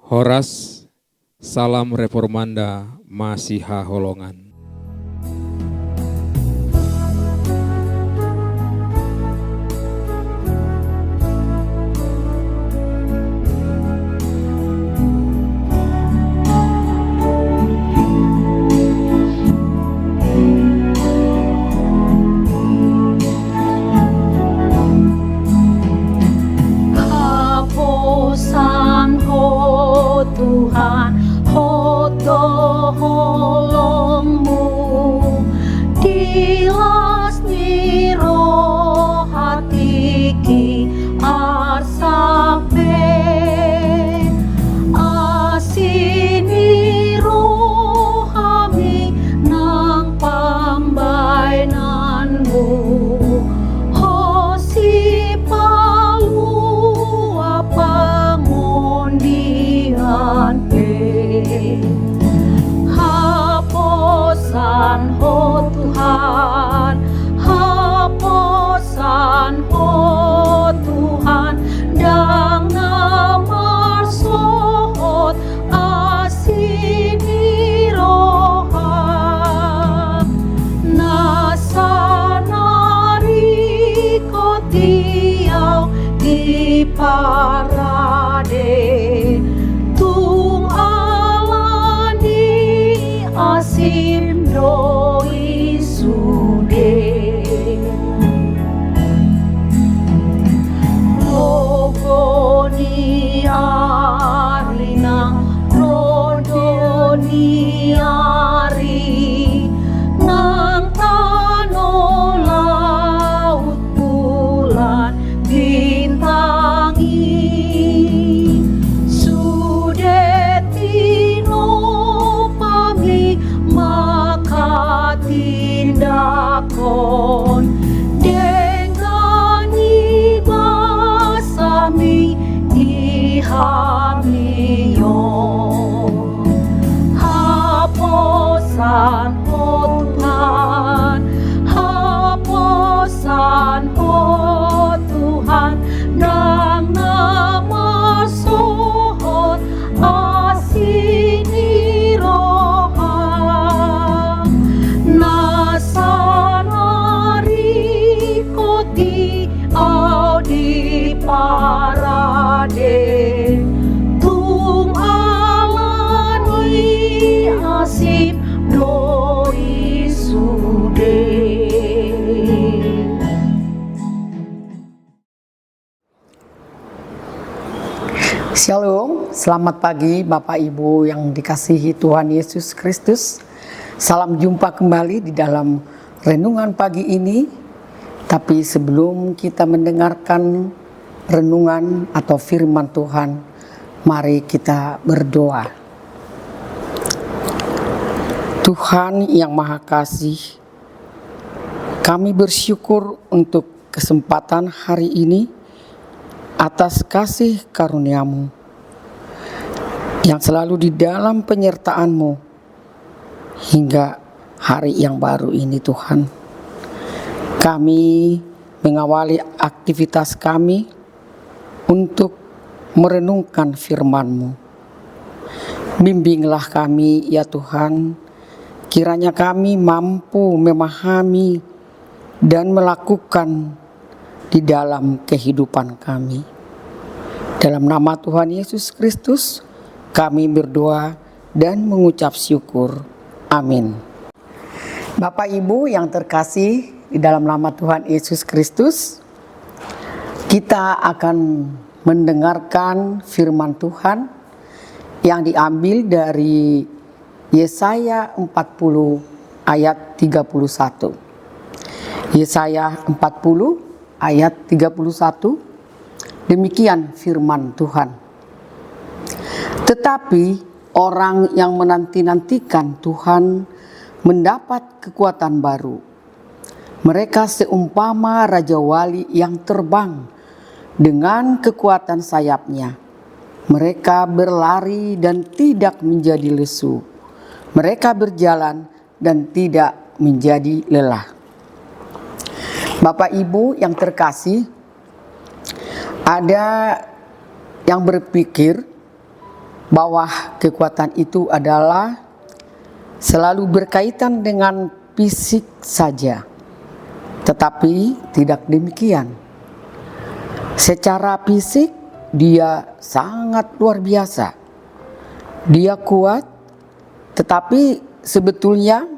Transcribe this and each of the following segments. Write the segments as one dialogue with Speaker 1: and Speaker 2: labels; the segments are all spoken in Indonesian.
Speaker 1: Horas, salam reformanda Masiha Holongan.
Speaker 2: Hapusan ho Tuhan, ho tolongmu, dilas ni roh hatiki arsape, asini roh kami nang pambainanmu, ho si palu pengundian hapusan ho Tuhan, hapusan ho Tuhan, dang namar sohot asini roha nasanari kotiau di parade tung alani asim doi sude rogoni arinang rodoni ari nang tano laut bulan bintangi sudetino pami maka tindakon dengani basami ihamiyon hapusan ho Tuhan, hapusan ho Tuhan, nang nama sohot asini roha nasanari koti audi parade tung alani asip doi sude.
Speaker 3: Shalom, selamat pagi Bapak Ibu yang dikasihi Tuhan Yesus Kristus. Salam jumpa kembali di dalam renungan pagi ini. Tapi sebelum kita mendengarkan renungan atau firman Tuhan, mari kita berdoa. Tuhan yang Maha Kasih, kami bersyukur untuk kesempatan hari ini atas kasih karunia-Mu yang selalu di dalam penyertaan-Mu hingga hari yang baru ini Tuhan. Kami mengawali aktivitas kami untuk merenungkan firman-Mu. Bimbinglah kami ya Tuhan, kiranya kami mampu memahami dan melakukan di dalam kehidupan kami. Dalam nama Tuhan Yesus Kristus, kami berdoa dan mengucap syukur. Amin. Bapak Ibu yang terkasih di dalam nama Tuhan Yesus Kristus, kita akan mendengarkan firman Tuhan yang diambil dari Yesaya 40 ayat 31. Yesaya 40 ayat 31, demikian firman Tuhan. Tetapi orang yang menanti-nantikan Tuhan mendapat kekuatan baru. Mereka seumpama Raja Wali yang terbang dengan kekuatan sayapnya. Mereka berlari dan tidak menjadi lesu. Mereka berjalan dan tidak menjadi lelah. Bapak Ibu yang terkasih, ada yang berpikir bahwa kekuatan itu adalah selalu berkaitan dengan fisik saja. Tetapi tidak demikian. Secara fisik dia sangat luar biasa. Dia kuat, tetapi sebetulnya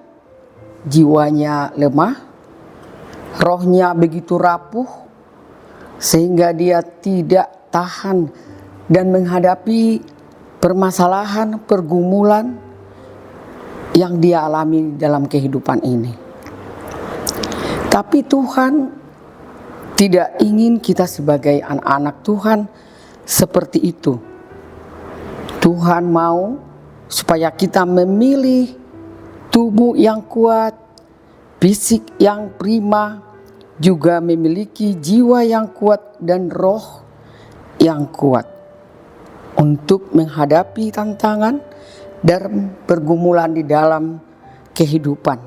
Speaker 3: jiwanya lemah, rohnya begitu rapuh, sehingga dia tidak tahan dan menghadapi permasalahan, pergumulan yang dia alami dalam kehidupan ini. Tapi Tuhan tidak ingin kita sebagai anak-anak Tuhan seperti itu. Tuhan mau supaya kita memilih tubuh yang kuat, fisik yang prima, juga memiliki jiwa yang kuat dan roh yang kuat untuk menghadapi tantangan dan pergumulan di dalam kehidupan.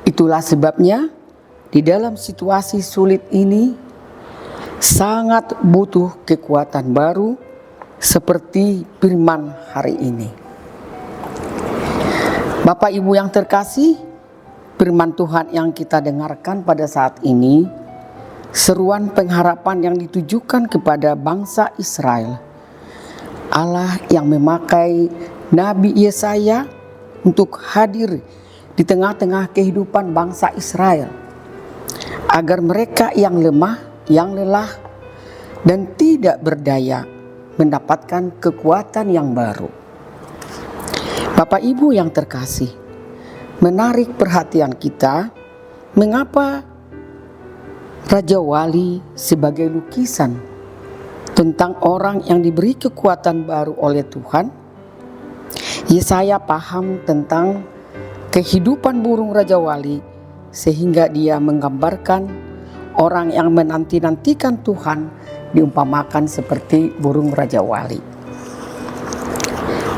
Speaker 3: Itulah sebabnya di dalam situasi sulit ini sangat butuh kekuatan baru seperti firman hari ini. Bapak Ibu yang terkasih, firman Tuhan yang kita dengarkan pada saat ini seruan pengharapan yang ditujukan kepada bangsa Israel. Allah yang memakai Nabi Yesaya untuk hadir di tengah-tengah kehidupan bangsa Israel, agar mereka yang lemah, yang lelah, dan tidak berdaya mendapatkan kekuatan yang baru. Bapak Ibu yang terkasih, menarik perhatian kita, mengapa Raja Wali sebagai lukisan tentang orang yang diberi kekuatan baru oleh Tuhan? Yesaya paham tentang kehidupan burung Raja Wali, sehingga dia menggambarkan orang yang menanti-nantikan Tuhan diumpamakan seperti burung Raja Wali.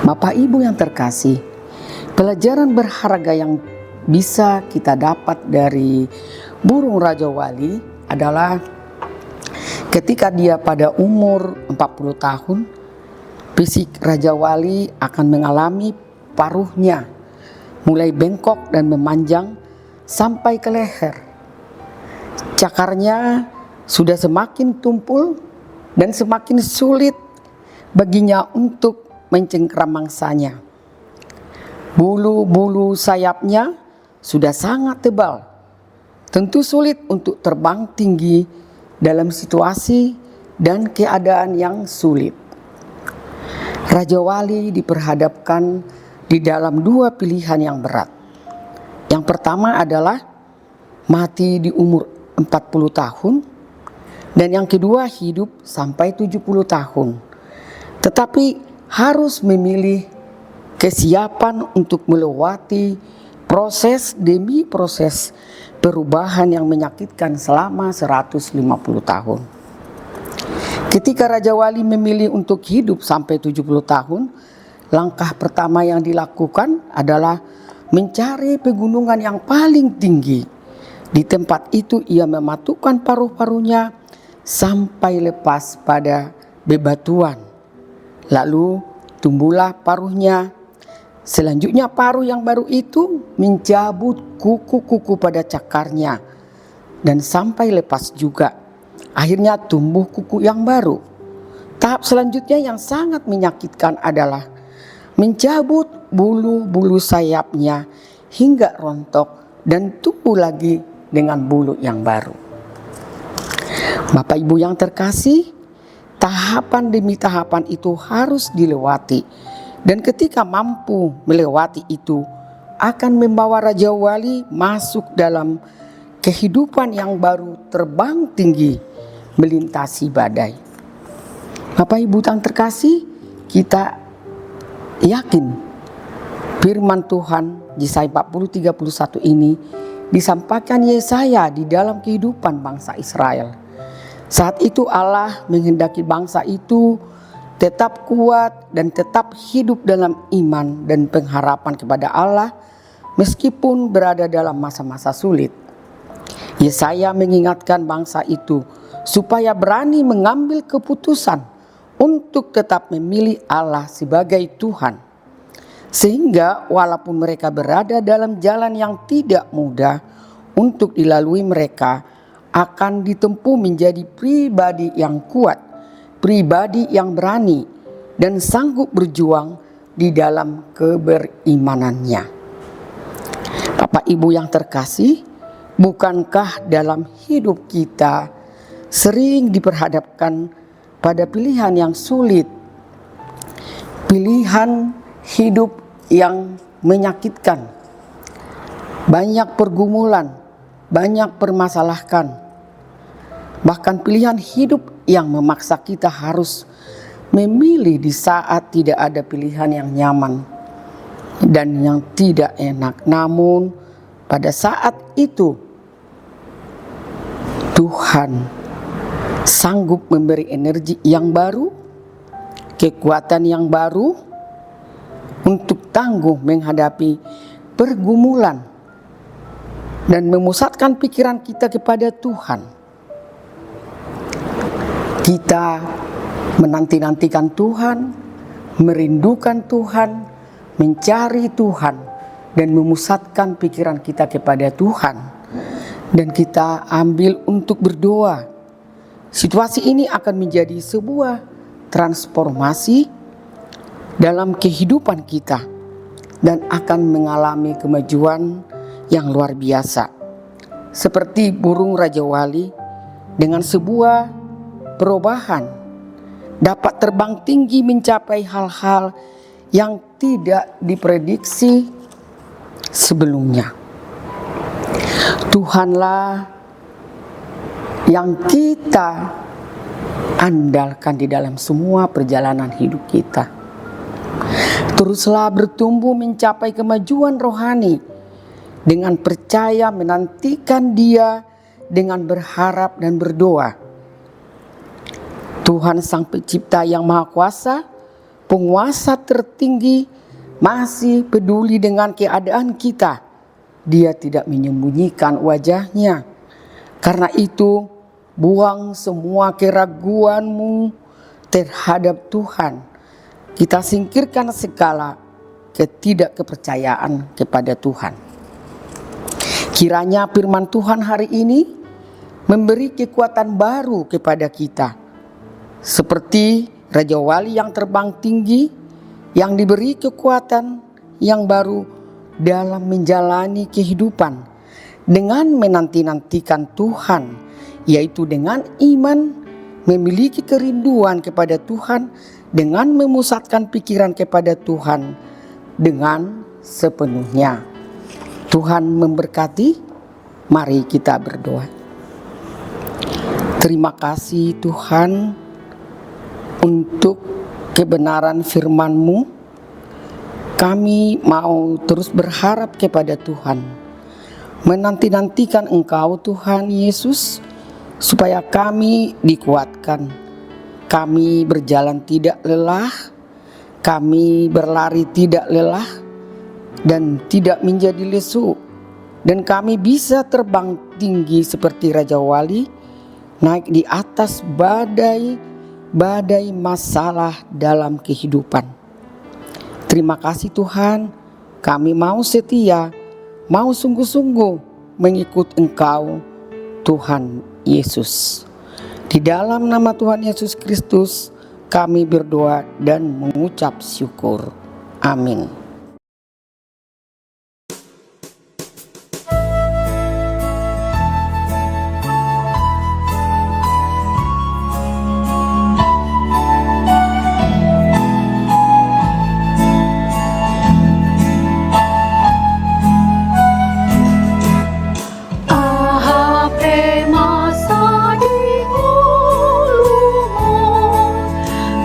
Speaker 3: Bapak Ibu yang terkasih, pelajaran berharga yang bisa kita dapat dari burung Raja Wali adalah ketika dia pada umur 40 tahun, fisik Raja Wali akan mengalami paruhnya mulai bengkok dan memanjang sampai ke leher. Cakarnya sudah semakin tumpul dan semakin sulit baginya untuk mencengkram mangsanya. Bulu-bulu sayapnya sudah sangat tebal. Tentu sulit untuk terbang tinggi dalam situasi dan keadaan yang sulit. Raja Wali diperhadapkan di dalam dua pilihan yang berat. Yang pertama adalah mati di umur 40 tahun, dan yang kedua hidup sampai 70 tahun. Tetapi harus memilih kesiapan untuk melewati proses demi proses perubahan yang menyakitkan selama 150 tahun. Ketika Raja Wali memilih untuk hidup sampai 70 tahun, langkah pertama yang dilakukan adalah mencari pegunungan yang paling tinggi. Di tempat itu ia mematukkan paruh-paruhnya sampai lepas pada bebatuan. Lalu tumbuhlah paruhnya. Selanjutnya paruh yang baru itu mencabut kuku-kuku pada cakarnya dan sampai lepas juga. Akhirnya tumbuh kuku yang baru. Tahap selanjutnya yang sangat menyakitkan adalah mencabut bulu-bulu sayapnya hingga rontok dan tumbuh lagi dengan bulu yang baru. Bapak Ibu yang terkasih, tahapan demi tahapan itu harus dilewati. Dan ketika mampu melewati itu, akan membawa Raja Wali masuk dalam kehidupan yang baru, terbang tinggi, melintasi badai. Bapak Ibu yang terkasih, kita yakin firman Tuhan Yesaya 40:31 ini disampaikan Yesaya di dalam kehidupan bangsa Israel. Saat itu Allah menghendaki bangsa itu tetap kuat dan tetap hidup dalam iman dan pengharapan kepada Allah meskipun berada dalam masa-masa sulit. Yesaya mengingatkan bangsa itu supaya berani mengambil keputusan untuk tetap memilih Allah sebagai Tuhan. Sehingga walaupun mereka berada dalam jalan yang tidak mudah untuk dilalui, mereka akan ditempuh menjadi pribadi yang kuat, pribadi yang berani dan sanggup berjuang di dalam keberimanannya. Bapak Ibu yang terkasih, bukankah dalam hidup kita sering diperhadapkan pada pilihan yang sulit, pilihan hidup yang menyakitkan, banyak pergumulan, banyak permasalahan, bahkan pilihan hidup yang memaksa kita harus memilih di saat tidak ada pilihan yang nyaman dan yang tidak enak. Namun pada saat itu Tuhan sanggup memberi energi yang baru, kekuatan yang baru untuk tangguh menghadapi pergumulan dan memusatkan pikiran kita kepada Tuhan. Kita menanti-nantikan Tuhan, merindukan Tuhan, mencari Tuhan, dan memusatkan pikiran kita kepada Tuhan. Dan kita ambil untuk berdoa. Situasi ini akan menjadi sebuah transformasi dalam kehidupan kita dan akan mengalami kemajuan yang luar biasa. Seperti burung Raja Wali dengan sebuah perubahan dapat terbang tinggi mencapai hal-hal yang tidak diprediksi sebelumnya. Tuhanlah yang kita andalkan di dalam semua perjalanan hidup kita. Teruslah bertumbuh mencapai kemajuan rohani dengan percaya menantikan Dia, dengan berharap dan berdoa. Tuhan Sang Pencipta yang Maha Kuasa, penguasa tertinggi, masih peduli dengan keadaan kita. Dia tidak menyembunyikan wajah-Nya. Karena itu, buang semua keraguanmu terhadap Tuhan. Kita singkirkan segala ketidakkepercayaan kepada Tuhan. Kiranya firman Tuhan hari ini memberi kekuatan baru kepada kita. Seperti Raja Wali yang terbang tinggi, yang diberi kekuatan yang baru dalam menjalani kehidupan. Dengan menanti-nantikan Tuhan, yaitu dengan iman, memiliki kerinduan kepada Tuhan, dengan memusatkan pikiran kepada Tuhan dengan sepenuhnya. Tuhan memberkati. Mari kita berdoa. Terima kasih Tuhan untuk kebenaran firman-Mu. Kami mau terus berharap kepada Tuhan, menanti-nantikan Engkau Tuhan Yesus, supaya kami dikuatkan, kami berjalan tidak lelah, kami berlari tidak lelah dan tidak menjadi lesu, dan kami bisa terbang tinggi seperti Raja Wali, naik di atas badai masalah dalam kehidupan. Terima kasih Tuhan, kami mau setia, mau sungguh-sungguh mengikut Engkau Tuhan Yesus. Di dalam nama Tuhan Yesus Kristus kami berdoa dan mengucap syukur. Amin.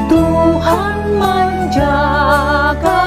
Speaker 2: Tuhan menjaga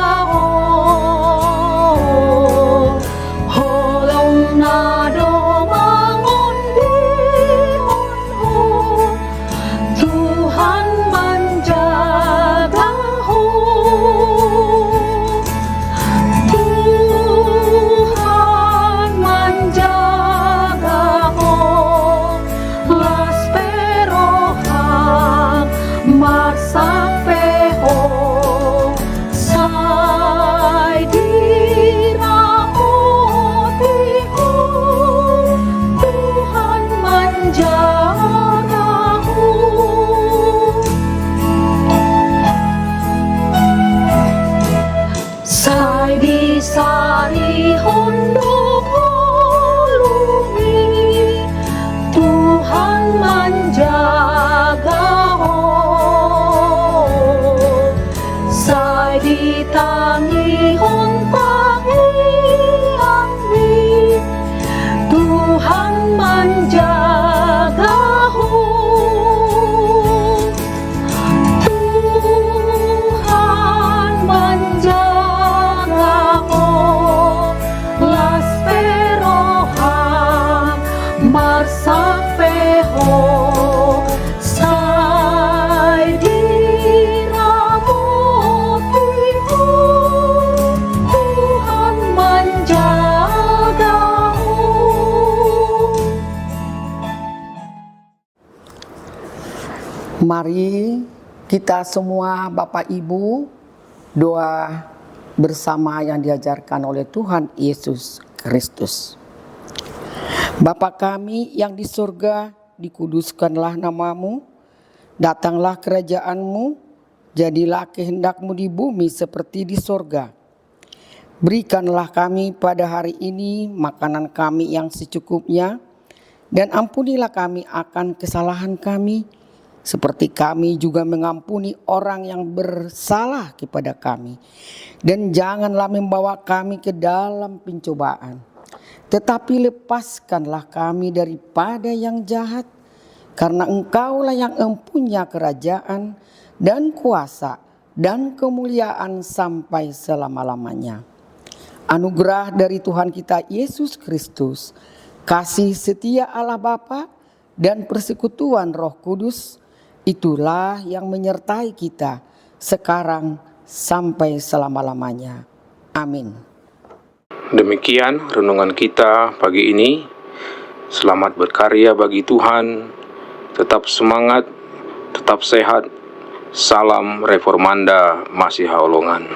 Speaker 2: Itangi hontangi angin, Tuhan menjagamu. Tuhan menjagamu. Las perohan marsapeho. Sai diramotimu, Tuhan menjagamu.
Speaker 3: Mari kita semua Bapak Ibu doa bersama yang diajarkan oleh Tuhan Yesus Kristus. Bapa kami yang di surga, dikuduskanlah namamu, datanglah kerajaanmu, jadilah kehendakmu di bumi seperti di surga. Berikanlah kami pada hari ini makanan kami yang secukupnya, dan ampunilah kami akan kesalahan kami, seperti kami juga mengampuni orang yang bersalah kepada kami. Dan janganlah membawa kami ke dalam pencobaan, tetapi lepaskanlah kami daripada yang jahat, karena Engkaulah yang empunya kerajaan dan kuasa dan kemuliaan sampai selama-lamanya. Anugerah dari Tuhan kita Yesus Kristus, kasih setia Allah Bapa, dan persekutuan Roh Kudus, itulah yang menyertai kita sekarang sampai selama-lamanya. Amin.
Speaker 1: Demikian renungan kita pagi ini. Selamat berkarya bagi Tuhan. Tetap semangat, tetap sehat. Salam Reformanda Masiha Holongan.